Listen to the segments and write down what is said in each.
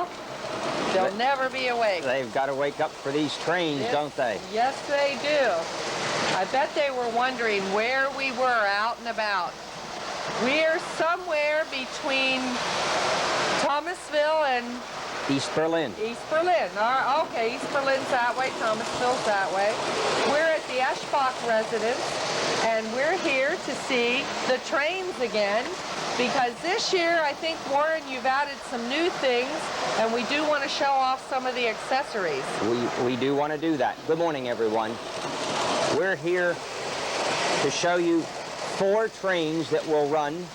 Well, they'll never be awake. They've got to wake up for these trains, don't they? Yes, they do. I bet they were wondering where we were out and about. We're somewhere between Thomasville and East Berlin. East Berlin. Okay, East Berlin's that way, Thomasville's that way. We're at the Eshbach residence, and we're here to see the trains again, because this year, I think, Warren, you've added some new things, and we do want to show off some of the accessories. We do want to do that. Good morning, everyone. We're here to show you 4 trains that will run.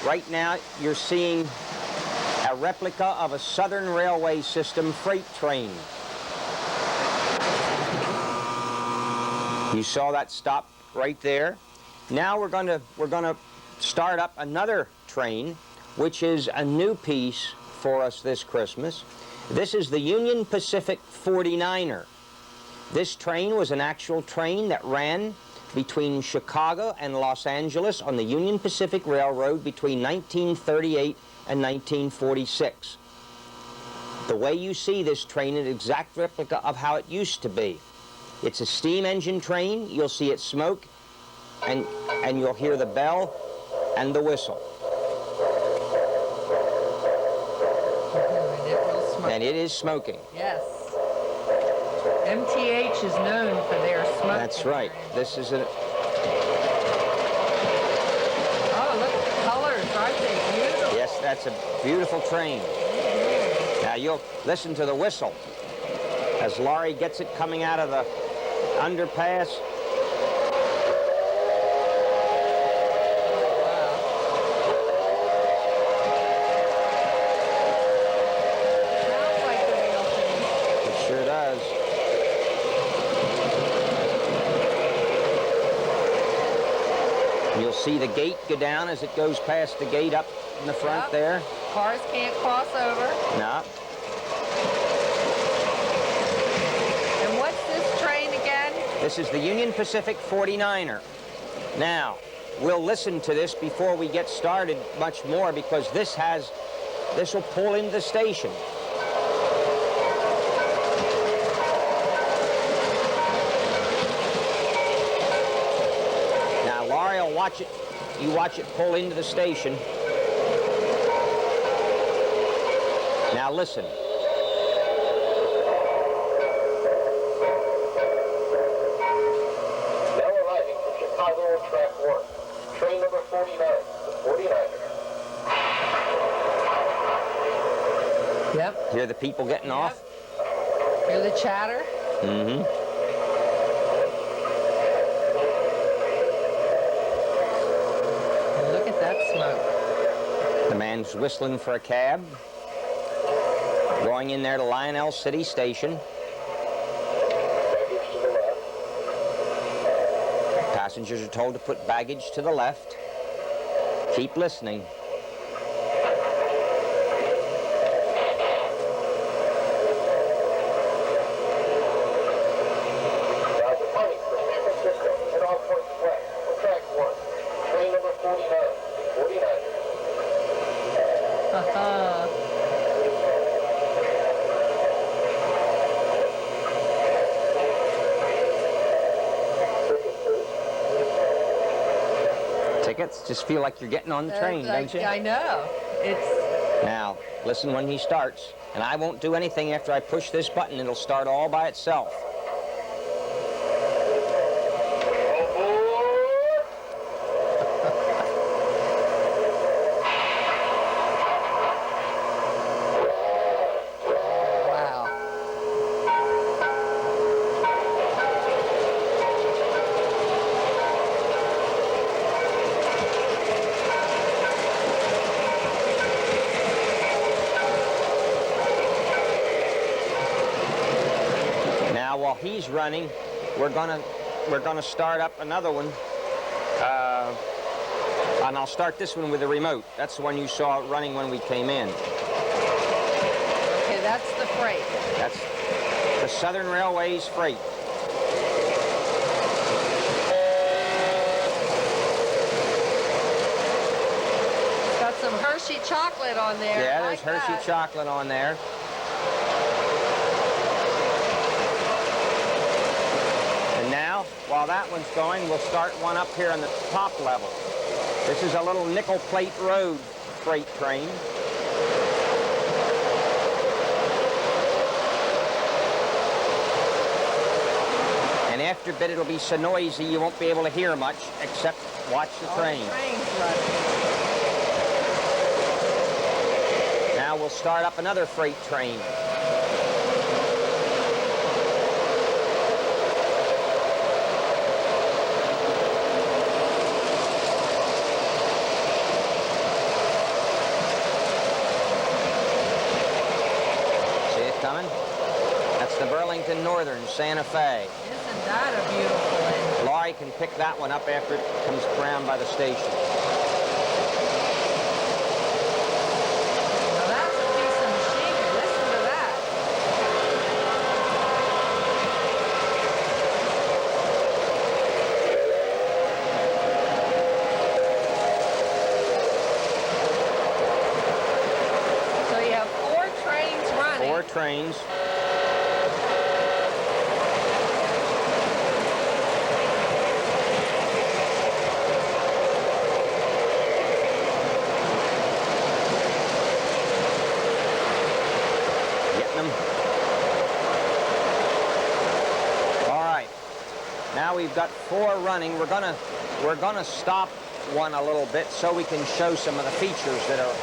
Right now, you're seeing a replica of a Southern Railway System freight train. You saw that stop right there. Now we're going to start up another train, which is a new piece for us this Christmas. This is the Union Pacific 49er. This train was an actual train that ran between Chicago and Los Angeles on the Union Pacific Railroad between 1938 and 1946. The way you see this train is an exact replica of how it used to be. It's a steam engine train. You'll see it smoke, and you'll hear the bell and the whistle. And it will smoke. And it is smoking. Yes. MTH is known for their smoke. That's right. This is a... Oh, look at the colors. Aren't they beautiful? Yes, that's a beautiful train. Now you'll listen to the whistle as Lori gets it coming out of the underpass. Sounds like the real thing. It sure does. You'll see the gate go down as it goes past the gate up in the front Yep. there. Cars can't cross over. No. And what's this train again? This is the Union Pacific 49er. Now, we'll listen to this before we get started much more, because this will pull into the station. Now, Laurie will watch it. You watch it pull into the station. Now listen. Now arriving from Chicago on track 1, train number 49, the 49er. Yep. Hear the people getting off? Hear the chatter? Mm-hmm. And look at that smoke. The man's whistling for a cab. Going in there to Lionel City Station. Baggage to the left. Passengers are told to put baggage to the left. Keep listening. Now departing for San Francisco, head on towards west on track 1, train number 49, the 49er. Tickets? Just feel like you're getting on the train, don't you? I know. It's... Now, listen when he starts. And I won't do anything after I push this button. It'll start all by itself. Wow. Now, while he's running, we're gonna start up another one. And I'll start this one with the remote. That's the one you saw running when we came in. Okay, that's the freight. That's the Southern Railways freight. Got some Hershey chocolate on there. Yeah, I there's like Hershey that. chocolate on there. And now, while that one's going, we'll start one up here on the top level. This is a little nickel plate road freight train. And after a bit, it'll be so noisy you won't be able to hear much, except watch the train. The train's running. Now we'll start up another freight train. See it coming? That's the Burlington Northern Santa Fe. Isn't that a beautiful engine? Lori can pick that one up after it comes around by the station. Now that's a piece of machinery. Listen to that. So you have 4 trains running. 4 trains. Now we've got 4 running. We're gonna stop one a little bit so we can show some of the features that are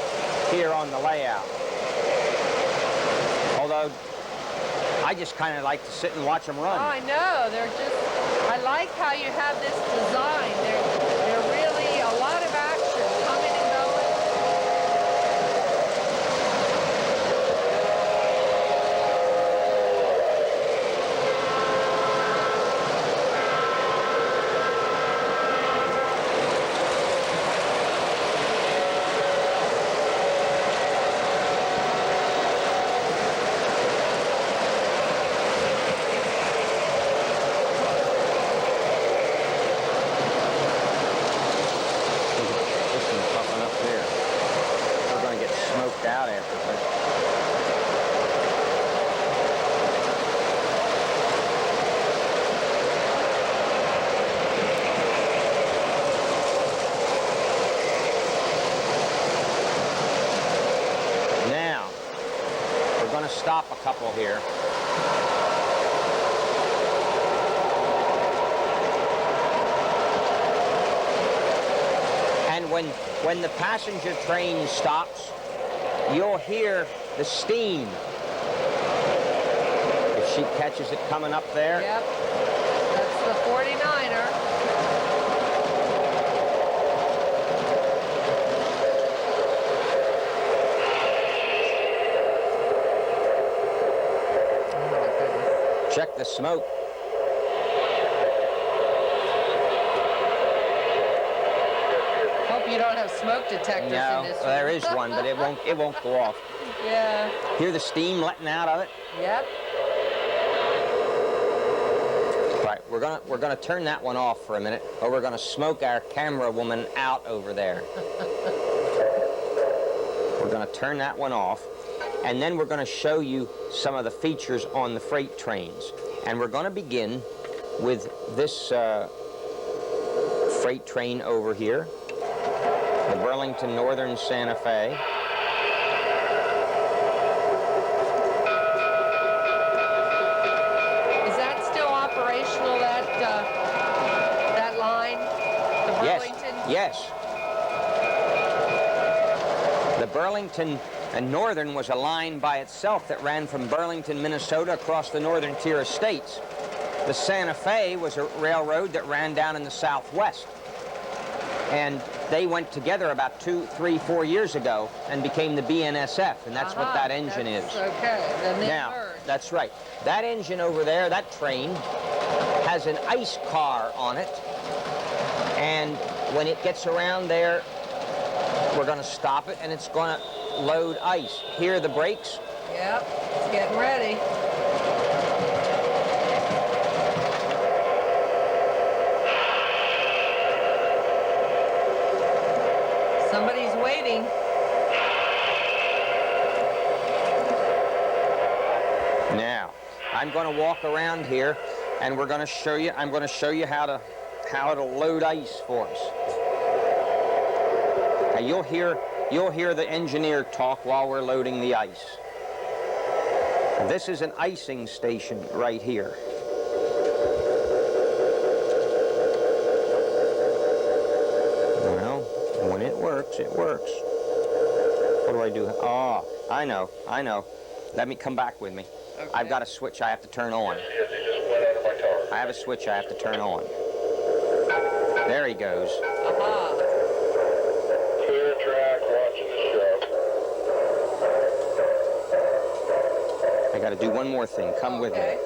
here on the layout. Although I just kind of like to sit and watch them run. Oh, I know. I like how you have this design. They're really a lot of action coming and going. Stop a couple here. And when the passenger train stops, you'll hear the steam. If she catches it coming up there. Yep, that's the 49er. Check the smoke. Hope you don't have smoke detectors No, in this one. there is one, but it won't go off. Yeah. Hear the steam letting out of it? Yep. Right, we're gonna turn that one off for a minute, or we're gonna smoke our camera woman out over there. We're gonna turn that one off. And then we're going to show you some of the features on the freight trains. And we're going to begin with this freight train over here, the Burlington Northern Santa Fe. Is that still operational, that line? The Burlington? Yes. The Burlington and Northern was a line by itself that ran from Burlington, Minnesota across the northern tier of states. The Santa Fe was a railroad that ran down in the southwest. And they went together about 2, 3, 4 years ago and became the BNSF, and that's what that engine is. Okay, then they Now, merged. that's right. That engine over there, that train, has an ice car on it. And when it gets around there, we're going to stop it, and it's going to load ice. Hear the brakes? Yep, it's getting ready. Somebody's waiting. I'm going to walk around here, and we're going to show you. I'm going to show you how it'll load ice for us. Now you'll hear the engineer talk while we're loading the ice. This is an icing station right here. Well, when it works, it works. What do I do? Oh, I know. Let me come back with me. Okay. I've got a switch I have to turn on. I have a switch I have to turn on. There he goes. Aha. Clear track, watching the show. I got to do one more thing. Come with me. Okay.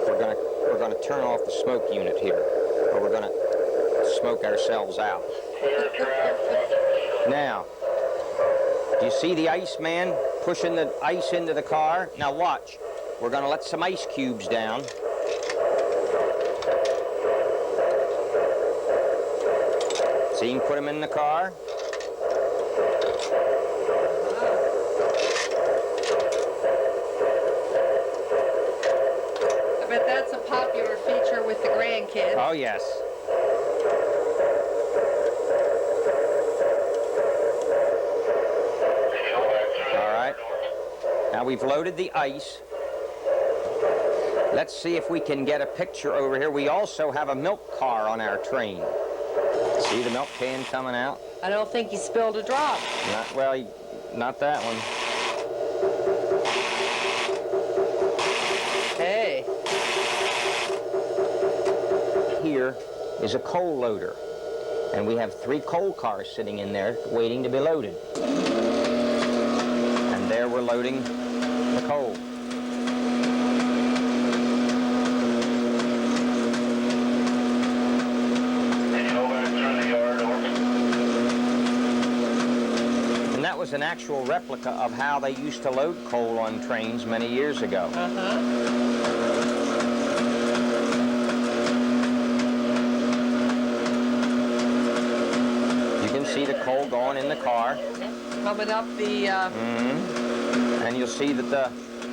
We're gonna turn off the smoke unit here, or we're gonna smoke ourselves out. Clear track, watching the show. Now, do you see the ice man pushing the ice into the car? Now watch. We're gonna let some ice cubes down. See him put them in the car? I bet that's a popular feature with the grandkids. Oh, yes. All right. Now we've loaded the ice. Let's see if we can get a picture over here. We also have a milk car on our train. See the milk can coming out? I don't think he spilled a drop. Not that one. Hey. Here is a coal loader, and we have 3 coal cars sitting in there waiting to be loaded. And there we're loading the coal. And that was an actual replica of how they used to load coal on trains many years ago. See the coal going in the car. Coming up the... And you'll see that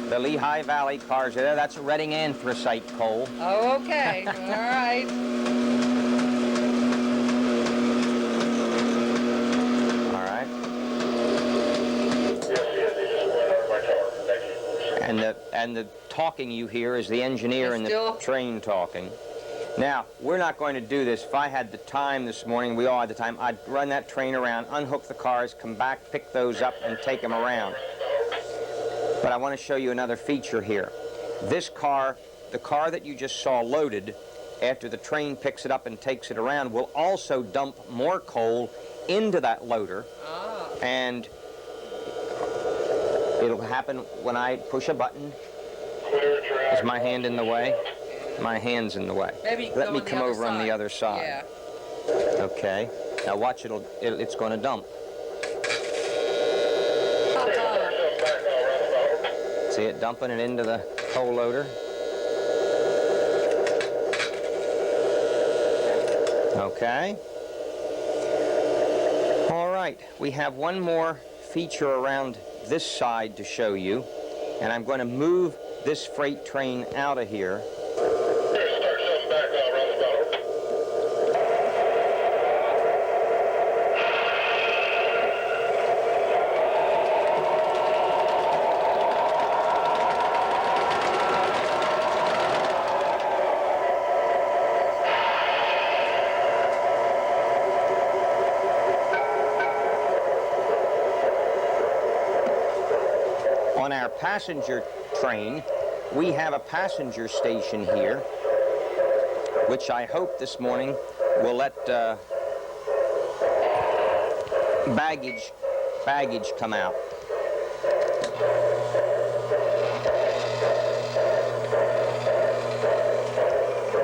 the Lehigh Valley cars are there. That's Reading anthracite coal. Oh, okay. All right. All right. Yes, they just went out of my tower. Thank you. And the talking you hear is the engineer and the train talking. Now, we're not going to do this. If I had the time this morning, we all had the time, I'd run that train around, unhook the cars, come back, pick those up, and take them around. But I want to show you another feature here. This car, the car that you just saw loaded, after the train picks it up and takes it around, will also dump more coal into that loader. And it'll happen when I push a button. Is my hand in the way? My hand's in the way. Maybe Let me come over on the other side. Yeah. Okay. Now watch, it's going to dump. See it dumping it into the coal loader? Okay. All right. We have one more feature around this side to show you, and I'm going to move this freight train out of here. On our passenger train, we have a passenger station here, which I hope this morning will let baggage come out.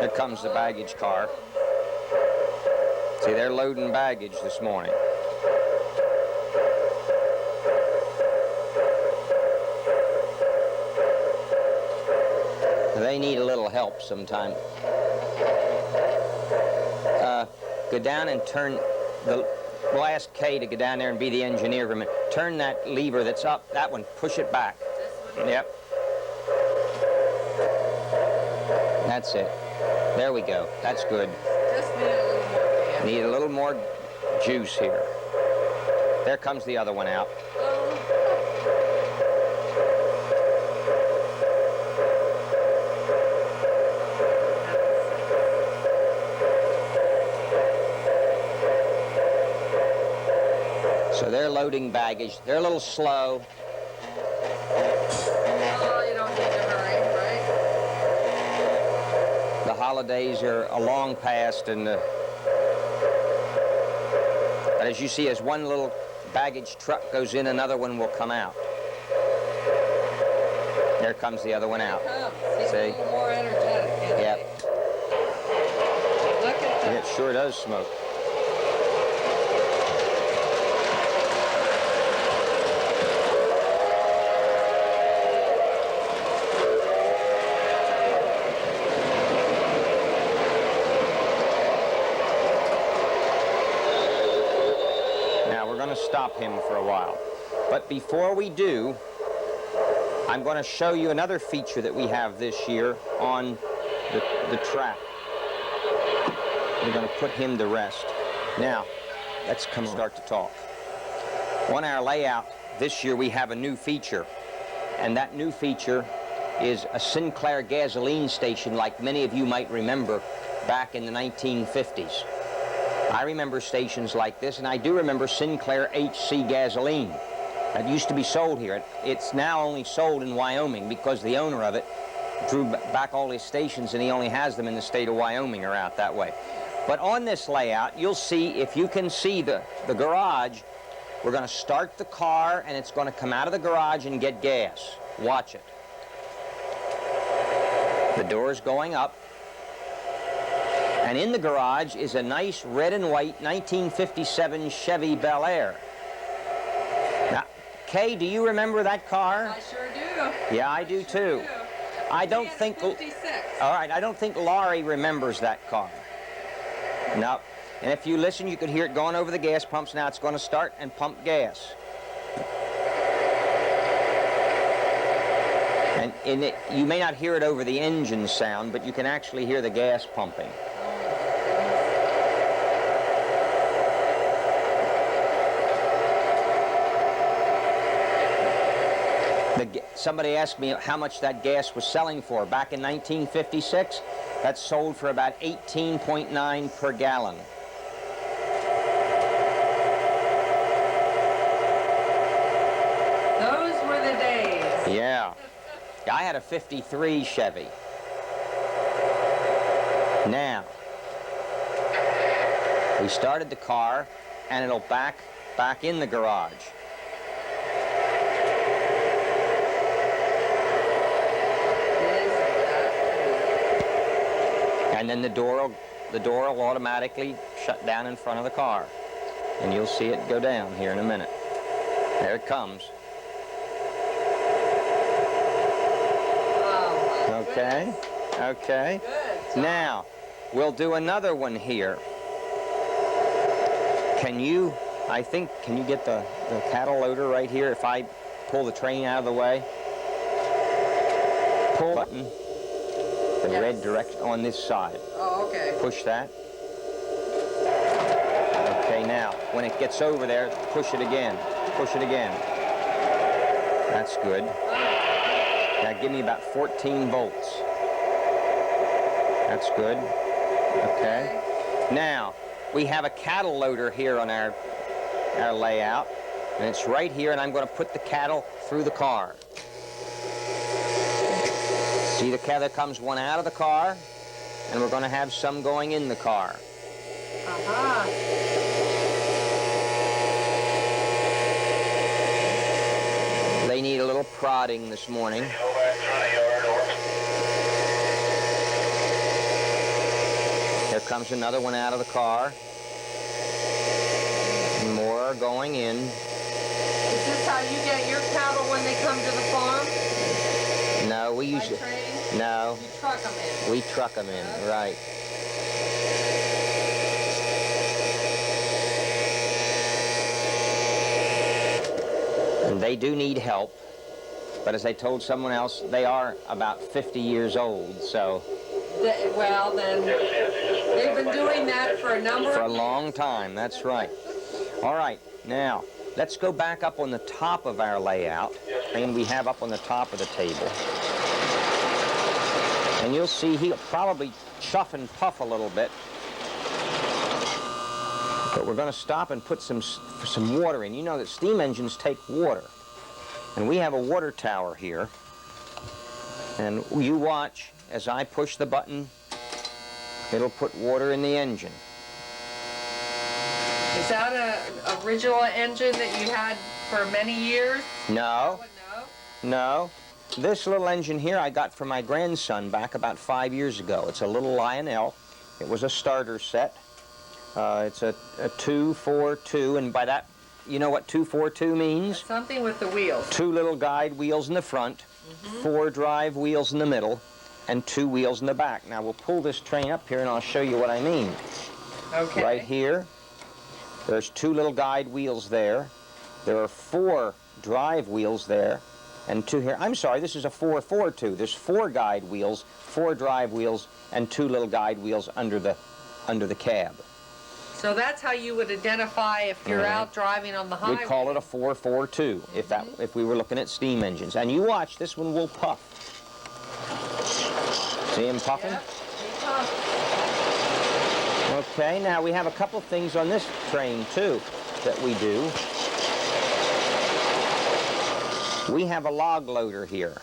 Here comes the baggage car. See, they're loading baggage this morning. They need a little help sometime. Go down and turn we'll ask Kay to go down there and be the engineer for a minute. Turn that lever that's up, that one, push it back. Yep. That's it. There we go. That's good. Just need a little more gas. Need a little more juice here. There comes the other one out. So they're loading baggage. They're a little slow. Oh, you don't need to hurry, right? The holidays are long past, and but as you see, as one little baggage truck goes in, another one will come out. There comes the other one out. He's See? a little more energetic, isn't Yep. he? Look at that. It sure does smoke. Stop him for a while. But before we do, I'm going to show you another feature that we have this year on the track. We're going to put him to rest. Now, let's start to talk. On our layout this year, we have a new feature, and that new feature is a Sinclair gasoline station, like many of you might remember back in the 1950s. I remember stations like this, and I do remember Sinclair HC gasoline. That used to be sold here. It's now only sold in Wyoming because the owner of it drew back all his stations, and he only has them in the state of Wyoming or out that way. But on this layout, you'll see, if you can see the garage, we're going to start the car, and it's going to come out of the garage and get gas. Watch it. The door's going up. And in the garage is a nice red and white 1957 Chevy Bel Air. Now, Kay, do you remember that car? I sure do. Yeah, I do too. I don't think... 56. All right, I don't think Laurie remembers that car. No. And if you listen, you could hear it going over the gas pumps. Now it's going to start and pump gas. And in it, you may not hear it over the engine sound, but you can actually hear the gas pumping. Somebody asked me how much that gas was selling for. Back in 1956, that sold for about 18.9 per gallon. Those were the days. Yeah. I had a 53 Chevy. Now, we started the car, and it'll back in the garage. And then the door will automatically shut down in front of the car. And you'll see it go down here in a minute. There it comes. Oh, okay, okay. Good. Now, we'll do another one here. Can you get the cattle loader right here if I pull the train out of the way? Pull button. The red direction on this side. Oh, okay. Push that. Okay, now, when it gets over there, push it again. Push it again. That's good. Now, give me about 14 volts. That's good. Okay. Now, we have a cattle loader here on our layout, and it's right here, and I'm going to put the cattle through the car. See, there comes one out of the car, and we're going to have some going in the car. Uh-huh. They need a little prodding this morning. Here comes another one out of the car. And more are going in. Is this how you get your cattle when they come to the farm? No, we By usually... train? No. You truck them in. We truck them in, right. And they do need help, but as I told someone else, they are about 50 years old, so Well, then, they've been doing that for a number For a of long time, that's right. All right, now, let's go back up on the top of our layout, and we have up on the top of the table. And you'll see he'll probably chuff and puff a little bit. But we're going to stop and put some water in. You know that steam engines take water. And we have a water tower here. And you watch as I push the button, it'll put water in the engine. Is that an original engine that you had for many years? No. No? No. This little engine here I got from my grandson back about 5 years ago. It's a little Lionel. It was a starter set. It's a 2-4-2, and by that, you know what 2-4-2 means? Something with the wheels. 2 little guide wheels in the front, 4 drive wheels in the middle, and 2 wheels in the back. Now we'll pull this train up here and I'll show you what I mean. Okay. Right here, there's 2 little guide wheels there. There are 4 drive wheels there, and 2 here. I'm sorry, this is a 4-4-2. There's 4 guide wheels, 4 drive wheels, and 2 little guide wheels under the cab. So that's how you would identify if you're out driving on the highway. We'd call it a 4-4-2 if we were looking at steam engines. And you watch, this one will puff. See him puffing? Yep, he puffs. Okay, now we have a couple things on this train too that we do. We have a log loader here.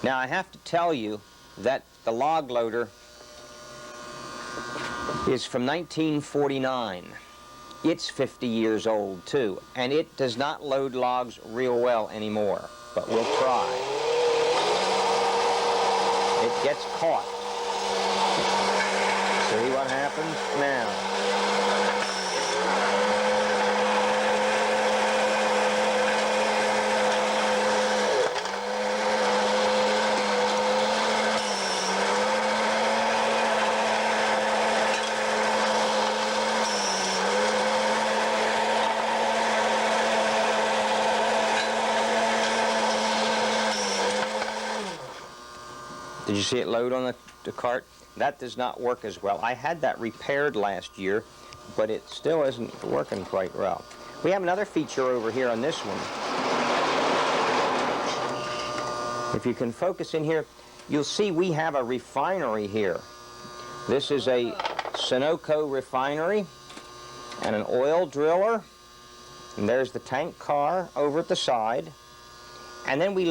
Now I have to tell you that the log loader is from 1949. It's 50 years old too, and it does not load logs real well anymore, but we'll try. It gets caught. See what happens now. Did you see it load on the cart? That does not work as well. I had that repaired last year, but it still isn't working quite well. We have another feature over here on this one. If you can focus in here, you'll see we have a refinery here. This is a Sunoco refinery and an oil driller. And there's the tank car over at the side. And then we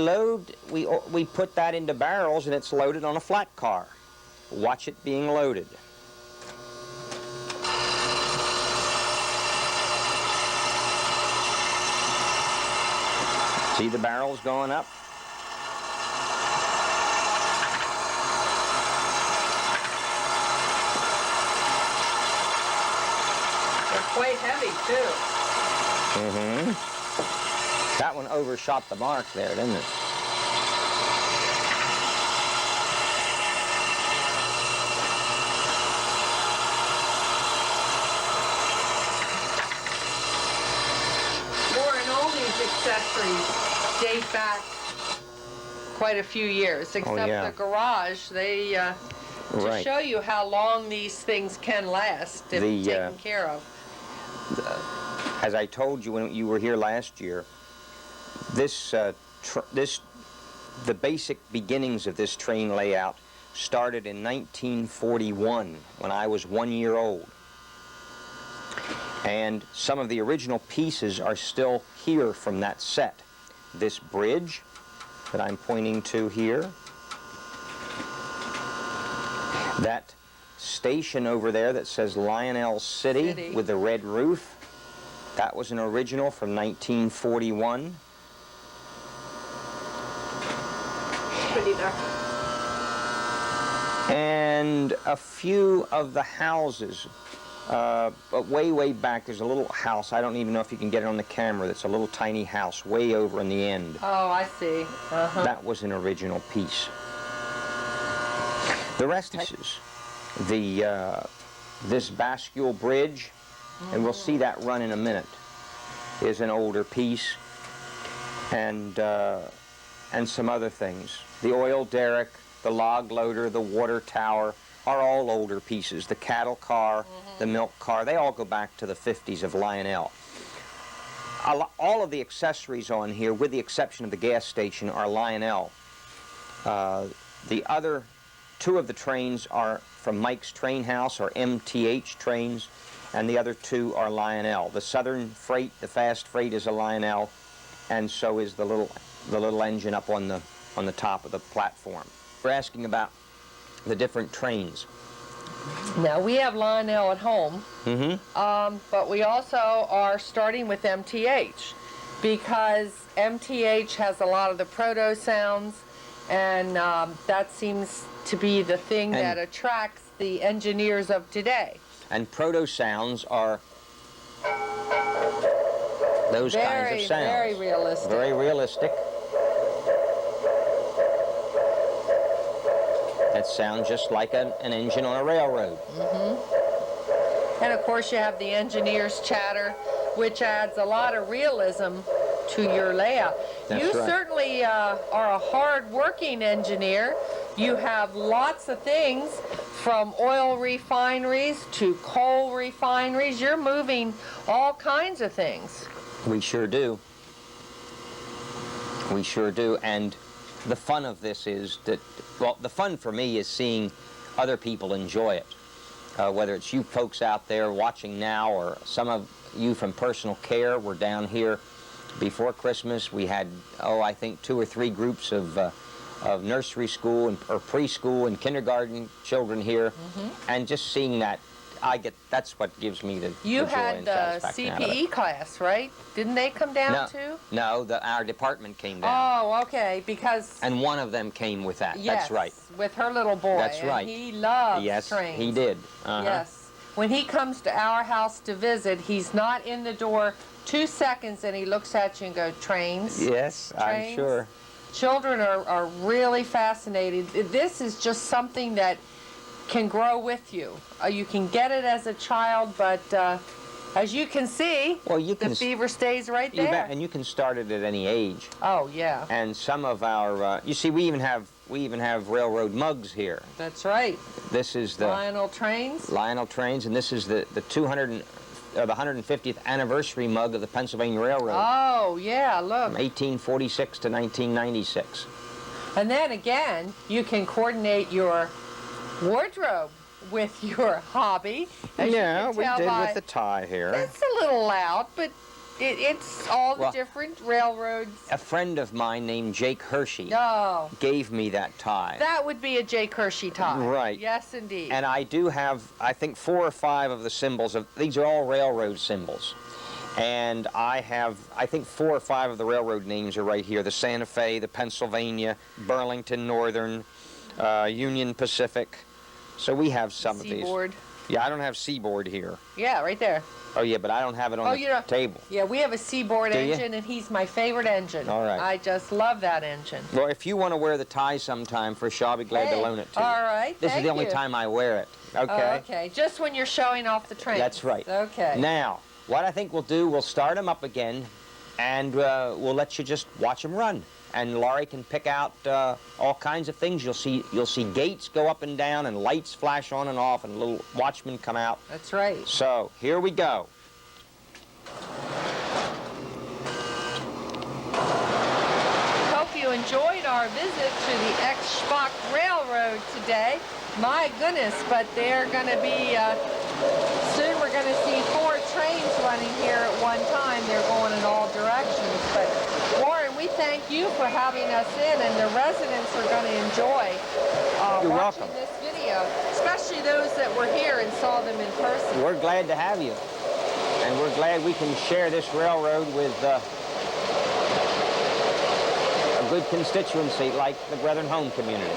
put that into barrels and it's loaded on a flat car. Watch it being loaded. See the barrels going up? They're quite heavy too. Mm-hmm. That one overshot the mark there, didn't it? Warren, all these accessories date back quite a few years, except the garage. They to show you how long these things can last if taken care of. As I told you when you were here last year, the basic beginnings of this train layout started in 1941 when I was 1 year old. And some of the original pieces are still here from that set. This bridge that I'm pointing to here, that station over there that says Lionel City with the red roof, that was an original from 1941. And a few of the houses, but way back there's a little house, I don't even know if you can get it on the camera, that's a little tiny house way over in the end. Oh, I see. That was an original piece. The rest is this bascule bridge, and we'll see that run in a minute, is an older piece, and some other things. The oil derrick, the log loader, the water tower, are all older pieces. The cattle car, the milk car, they all go back to the 50s of Lionel. All of the accessories on here, with the exception of the gas station, are Lionel. The other two of the trains are from Mike's Train House, or MTH trains, and the other two are Lionel. The Southern Freight, the fast freight, is a Lionel, and so is the little engine up on the top of the platform. We're asking about the different trains. Now, we have Lionel at home, but we also are starting with MTH, because MTH has a lot of the proto sounds, and that seems to be the thing that attracts the engineers of today. And proto sounds are those kinds of sounds. Very realistic. Very realistic. That sounds just like an engine on a railroad. And of course you have the engineer's chatter, which adds a lot of realism to your layout. That's you right. certainly are a hard-working engineer. You have lots of things, from oil refineries to coal refineries. You're moving all kinds of things. We sure do. We sure do. And the fun of this is that, well, the fun for me is seeing other people enjoy it. Whether it's you folks out there watching now, or some of you from personal care. We're down here before Christmas. We had, I think 2 or 3 groups of nursery school or preschool and kindergarten children here, and just seeing that, that's what gives me the You joy had and the satisfaction out of it. CPE class, right? Didn't they come down No, too? no, our department came down. Oh, okay, because... And one of them came with that. Yes, That's right. with her little boy. That's right. And he loves Yes, trains. he did. Yes. When he comes to our house to visit, he's not in the door 2 seconds and he looks at you and goes, trains? Yes, I'm Trains? sure. Children are really fascinated. This is just something that can grow with you. You can get it as a child, but as you can see, Well, you can the fever stays right You there. bet, and you can start it at any age. Oh, yeah. And some of our, you see, we even have railroad mugs here. That's right. This is the Lionel trains. Lionel trains, and this is the 150th anniversary mug of the Pennsylvania Railroad. Oh, yeah, look. From 1846 to 1996. And then again, you can coordinate your wardrobe with your hobby. As Yeah, you can we tell did by, with the tie here. It's a little loud, but it's all the Well, different railroads. A friend of mine named Jake Hershey Oh, gave me that tie. that would be a Jake Hershey tie. Right. Yes, indeed. And I do have, I think, 4 or 5 of the symbols. These are all railroad symbols. And I have, I think 4 or 5 of the railroad names are right here. The Santa Fe, the Pennsylvania, Burlington Northern, Union Pacific. So we have some of these. Seaboard. Yeah, I don't have Seaboard here. Yeah, right there. Oh, yeah, but I don't have it on the table. Yeah, we have a Seaboard Do you? engine, and he's my favorite engine. All right. I just love that engine. Well, if you want to wear the tie sometime for a show, I'll be glad to Hey, loan it to you. all right, This is thank the only you. time I wear it. Okay? Oh, okay, just when you're showing off the train. That's right. Okay. Now, what I think we'll do, we'll start them up again, and we'll let you just watch them run. And Laurie can pick out all kinds of things. You'll see gates go up and down, and lights flash on and off, and little watchmen come out. That's right. So here we go. Hope you enjoyed our visit to the Eshbach Railroad today. My goodness, but they're going to be, soon we're going to see 4 trains running here at one time. They're going in all directions. But Warren, we thank you for having us in, and the residents are going to enjoy You're watching welcome. this video, especially those that were here and saw them in person. We're glad to have you. And we're glad we can share this railroad with a good constituency like the Brethren Home community.